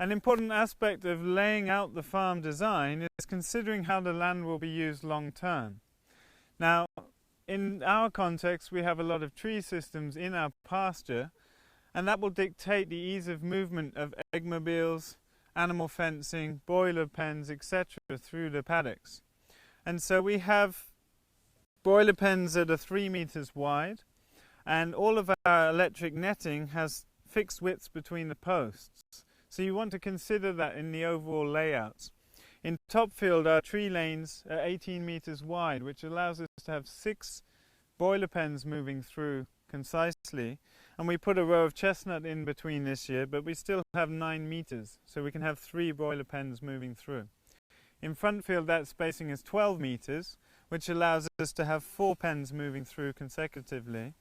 An important aspect of laying out the farm design is considering how the land will be used long term. Now, in our context, we have a lot of tree systems in our pasture, and that will dictate the ease of movement of eggmobiles, animal fencing, broiler pens, etc. through the paddocks. And so we have broiler pens that are 3 meters wide, and all of our electric netting has fixed widths between the posts. So you want to consider that in the overall layouts. In Topfield, our tree lanes are 18 meters wide, which allows us to have 6 broiler pens moving through concisely. And we put a row of chestnut in between this year, but we still have 9 meters, so we can have 3 broiler pens moving through. In Frontfield, that spacing is 12 meters, which allows us to have 4 pens moving through consecutively.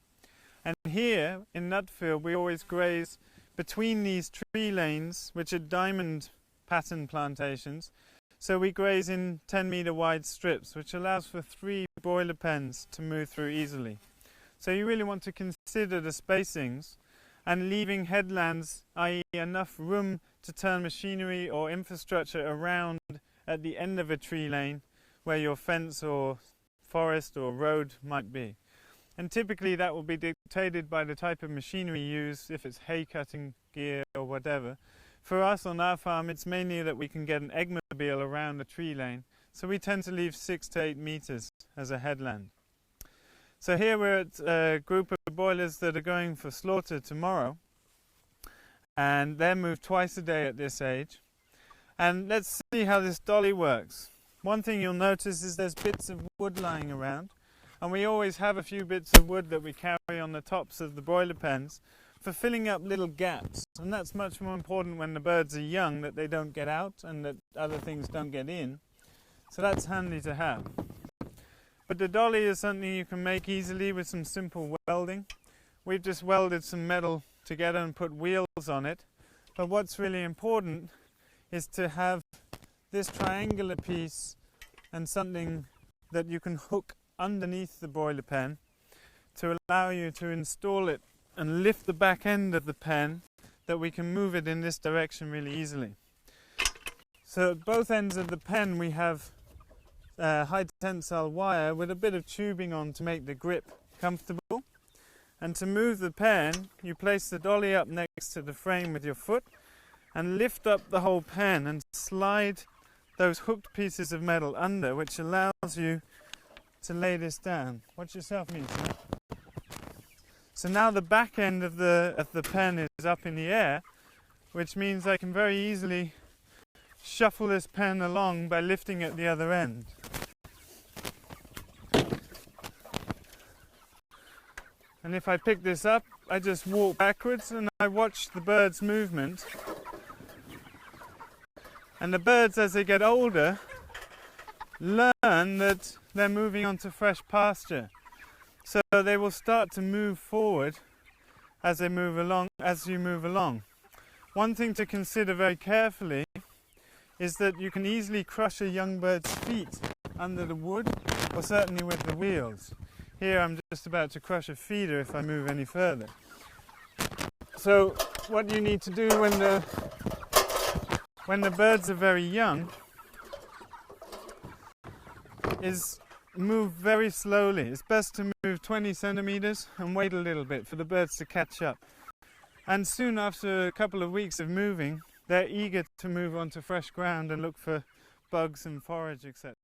And here in Nutfield, we always graze between these tree lanes, which are diamond pattern plantations. So we graze in 10-meter wide strips, which allows for 3 broiler pens to move through easily. So you really want to consider the spacings and leaving headlands, i.e. enough room to turn machinery or infrastructure around at the end of a tree lane where your fence or forest or road might be. And typically that will be dictated by the type of machinery used, if it's hay cutting gear or whatever. For us on our farm, it's mainly that we can get an eggmobile around the tree lane, so we tend to leave 6 to 8 meters as a headland. So here we're at a group of broilers that are going for slaughter tomorrow, and they're moved twice a day at this age. And let's see how this dolly works. One thing you'll notice is there's bits of wood lying around, and we always have a few bits of wood that we carry on the tops of the broiler pens for filling up little gaps. And that's much more important when the birds are young, that they don't get out and that other things don't get in. So that's handy to have. But the dolly is something you can make easily with some simple welding. We've just welded some metal together and put wheels on it. But what's really important is to have this triangular piece and something that you can hook underneath the broiler pen to allow you to install it and lift the back end of the pen, that we can move it in this direction really easily. So at both ends of the pen we have high tensile wire with a bit of tubing on to make the grip comfortable. And to move the pen, you place the dolly up next to the frame with your foot and lift up the whole pen and slide those hooked pieces of metal under, which allows you to lay this down. Watch yourself, Misa. So now the back end of the pen is up in the air, which means I can very easily shuffle this pen along by lifting at the other end. And if I pick this up, I just walk backwards and I watch the birds' movement. And the birds, as they get older, learn that they're moving onto fresh pasture. So they will start to move forward as you move along. One thing to consider very carefully is that you can easily crush a young bird's feet under the wood, or certainly with the wheels. Here I'm just about to crush a feeder if I move any further. So what you need to do when the birds are very young is move very slowly. It's best to move 20 centimeters and wait a little bit for the birds to catch up. And soon after a couple of weeks of moving, they're eager to move onto fresh ground and look for bugs and forage, etc.